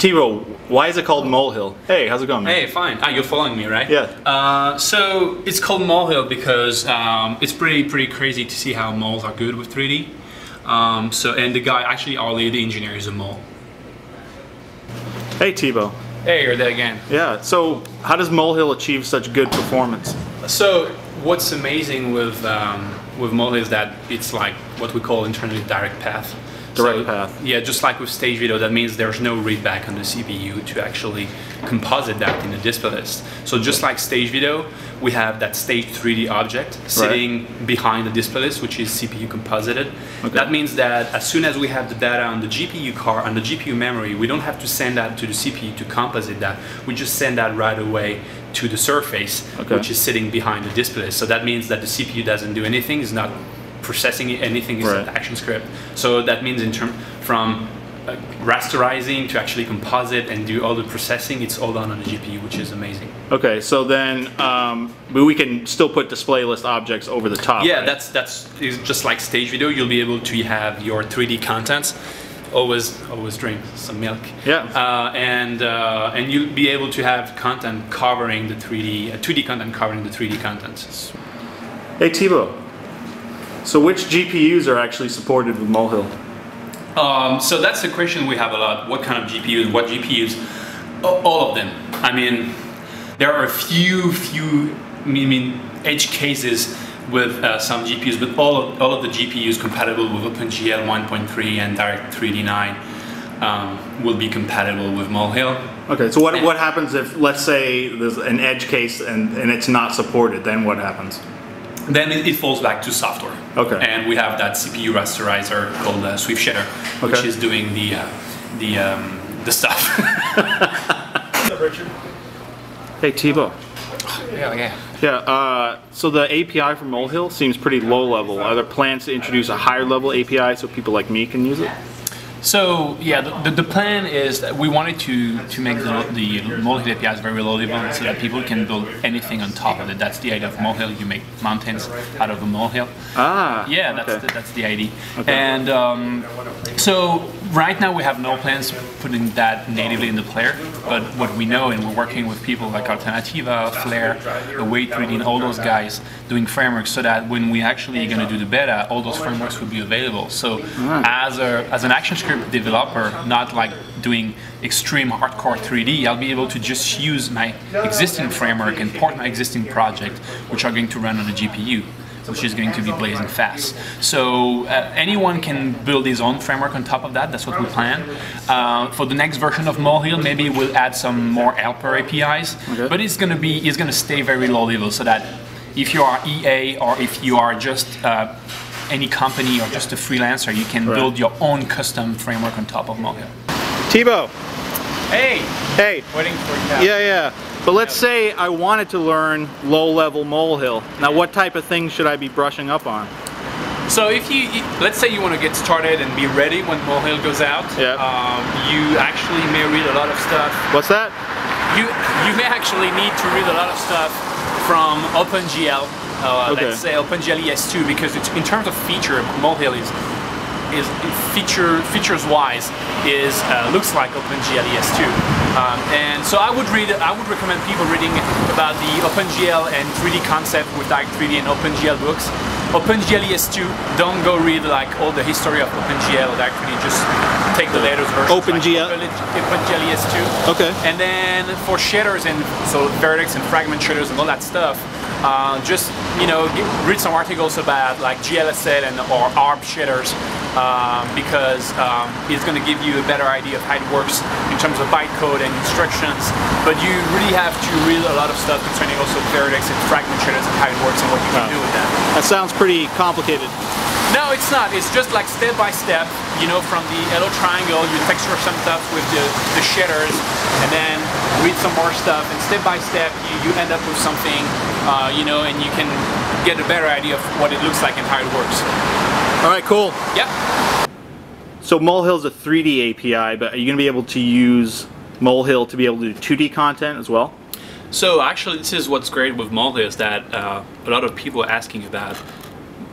Thibault, why is it called Molehill? Hey, how's it going, man? Hey, fine. Ah, you're following me, right? Yeah. So it's called Molehill because it's pretty crazy to see how moles are good with 3D. And the guy, actually our lead engineer is a mole. Hey, Thibault. Hey, you're there again. Yeah, so how does Molehill achieve such good performance? So what's amazing with Molehill is that it's like what we call internally direct path. Direct path. Yeah, just like with stage video, that means there's no readback on the CPU to actually composite that in the display list. So just like stage video, we have that stage 3D object sitting behind the display list, which is CPU composited. Okay. That means that as soon as we have the data on the GPU card, on the GPU memory, we don't have to send that to the CPU to composite that. We just send that right away to the surface, which is sitting behind the display list. So that means that the CPU doesn't do anything, it's not processing anything, is an action script. So that means from rasterizing to actually composite and do all the processing, it's all done on the GPU, which is amazing. Okay, so then but we can still put display list objects over the top. Yeah, right? that's just like stage video. You'll be able to have your 3D contents. Always drink some milk. Yeah. And you'll be able to have content covering the 2D content covering the 3D content. Hey, Thibault. So which GPUs are actually supported with Molehill? So that's the question we have a lot. What kind of GPUs? What GPUs? All of them. I mean, there are a few edge cases with some GPUs, but all of the GPUs compatible with OpenGL 1.3 and Direct3D 9 will be compatible with Molehill. Okay, so what happens if, let's say, there's an edge case and it's not supported? Then what happens? Then it falls back to software. Okay. And we have that CPU rasterizer called Swift Shader, which is doing the stuff. What's up, Richard? Hey, Thibault. Yeah. Yeah, so the API for Molehill seems pretty low level. Are there plans to introduce a higher level API so people like me can use it? So yeah, the plan is that we wanted to make the Molehill APIs very low level so that people can build anything on top of it. That's the idea of Molehill. You make mountains out of a molehill. Ah. Yeah, that's the idea. Okay. And so right now we have no plans putting that natively in the player. But what we know, and we're working with people like Alternativa, Flare, Await3D, and all those guys doing frameworks so that when we actually going to do the beta, all those frameworks will be available. So as an ActionScript developer, not like doing extreme hardcore 3D, I'll be able to just use my existing framework and port my existing project, which are going to run on the GPU, which is going to be blazing fast. So anyone can build his own framework on top of that. That's what we plan. For the next version of Molehill, maybe we'll add some more helper APIs, but it's going to stay very low level, so that if you are EA or if you are just any company or just a freelancer, you can build your own custom framework on top of Molehill. Thibault. Hey. Hey. Waiting for you. Yeah. But let's say I wanted to learn low-level Molehill. Now, what type of things should I be brushing up on? So if let's say you want to get started and be ready when Molehill goes out, you actually may read a lot of stuff. What's that? You may actually need to read a lot of stuff from OpenGL. Let's say OpenGL ES2, because it's, in terms of feature, Molehill is features-wise looks like OpenGL ES2, and so I would recommend people reading about the OpenGL and 3D concept with Direct3D and OpenGL books. OpenGL ES2, don't go read like all the history of OpenGL or Direct3D, just take the latest version. OpenGL? Like OpenGL ES2. Okay. And then for shaders, and so vertex and fragment shaders and all that stuff, just read some articles about like GLSL or ARB shaders, because it's going to give you a better idea of how it works in terms of bytecode and instructions. But you really have to read a lot of stuff concerning also vertex and fragment shaders and how it works and what you can do with that. That sounds pretty complicated. No, it's not. It's just like step by step. From the hello triangle, you texture some stuff with the shaders, and then read some more stuff, and step by step you end up with something, and you can get a better idea of what it looks like and how it works. All right, cool. Yep. So Molehill's a 3D API, but are you going to be able to use Molehill to be able to do 2D content as well? So actually, this is what's great with Molehill, is that a lot of people are asking about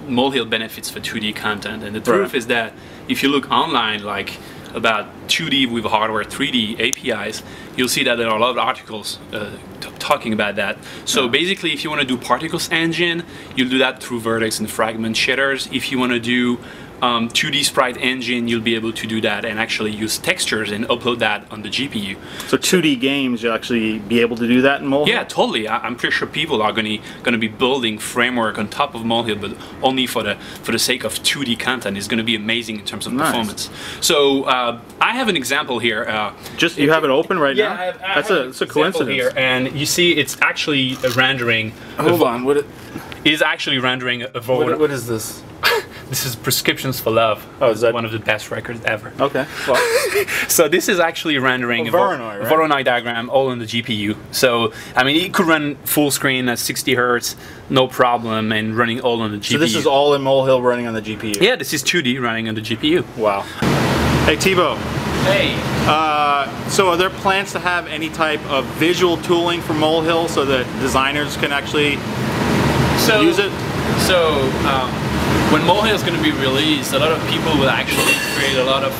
Molehill benefits for 2D content, and the truth is that if you look online, like about 2D with hardware 3D APIs, you'll see that there are a lot of articles talking about that. So basically, if you want to do particles engine, you'll do that through vertex and fragment shaders. If you want to do 2D sprite engine, you'll be able to do that and actually use textures and upload that on the GPU. So 2D games, you'll actually be able to do that in Molehill? Yeah, totally. I'm pretty sure people are going to be building framework on top of Molehill, but only for the sake of 2D content. It's going to be amazing in terms of performance. So I have an example here. Just you have it open right now? Yeah, That's a coincidence. Here, and you see, it's actually rendering. Hold on, what? Is actually rendering a Voronoi. What is this? This is Prescriptions for Love. Oh, is that one of the best records ever? Okay. Well. So this is actually rendering a Voronoi, right? Voronoi diagram all on the GPU. So I mean, it could run full screen at 60 Hertz, no problem, and running all on the GPU. So this is all in Molehill running on the GPU? Yeah, this is 2D running on the GPU. Wow. Hey Thibault. Hey. So are there plans to have any type of visual tooling for Molehill so that designers can actually use it? So when Molehill is going to be released, a lot of people will actually create a lot of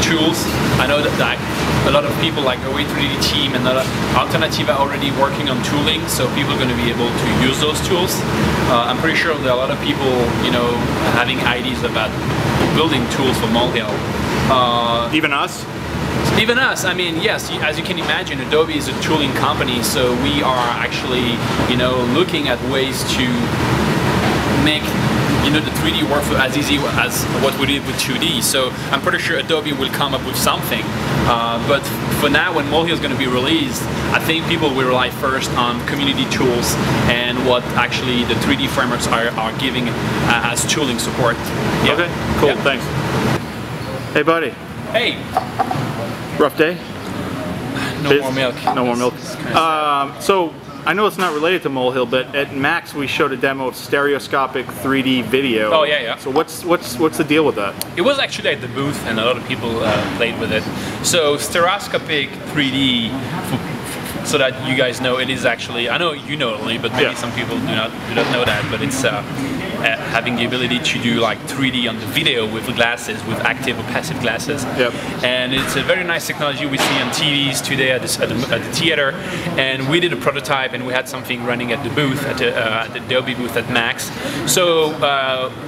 tools. I know that a lot of people like the Way3D team and Alternativa are already working on tooling, so people are going to be able to use those tools. I'm pretty sure there are a lot of people, you know, having ideas about building tools for Molehill. Even us? Even us, I mean, yes, as you can imagine, Adobe is a tooling company, so we are actually, you know, looking at ways to make, you know, the 3D workflow as easy as what we did with 2D. So I'm pretty sure Adobe will come up with something. But for now, when Molehill is going to be released, I think people will rely first on community tools and what actually the 3D frameworks are giving as tooling support. Yeah. Okay, cool, thanks. Hey buddy. Hey. Rough day? No more milk. No more milk. So I know it's not related to Molehill, but at Max we showed a demo of stereoscopic 3D video. Oh yeah, yeah. So what's the deal with that? It was actually at the booth, and a lot of people played with it. So stereoscopic 3D, so that you guys know, it is actually, I know you know only, but maybe some people do not know that, but it's having the ability to do like 3D on the video with glasses, with active or passive glasses. Yep. And it's a very nice technology we see on TVs today at the theater. And we did a prototype, and we had something running at the booth, at the Adobe booth at Max. So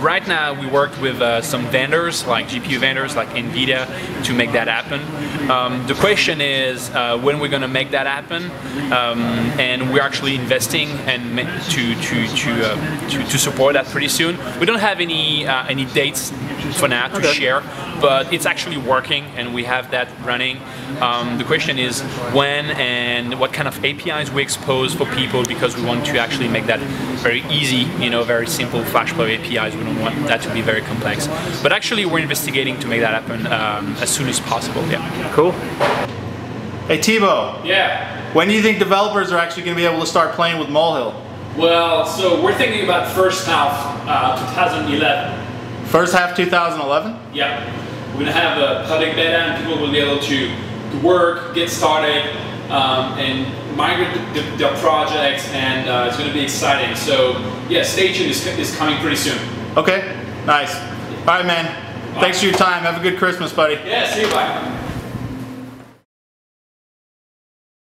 right now we worked with some vendors, like GPU vendors, like NVIDIA, to make that happen. The question is when we're going to make that happen, and we're actually investing and to support that pretty soon. We don't have any dates for now to share, but it's actually working, and we have that running. The question is when and what kind of APIs we expose for people, because we want to actually make that very easy, you know, very simple FlashFlow APIs. We don't want that to be very complex. But actually, we're investigating to make that happen as soon as possible. Yeah. Cool. Hey Thibault. Yeah. When do you think developers are actually going to be able to start playing with Molehill? Well, so we're thinking about first half 2011. First half 2011? Yeah. We're going to have a public beta, and people will be able to work, get started, and migrate their projects, and it's going to be exciting. So yeah, stay tuned. Is coming pretty soon. Okay, nice. All right, man. Bye. Thanks for your time. Have a good Christmas, buddy. Yeah, see you. Bye.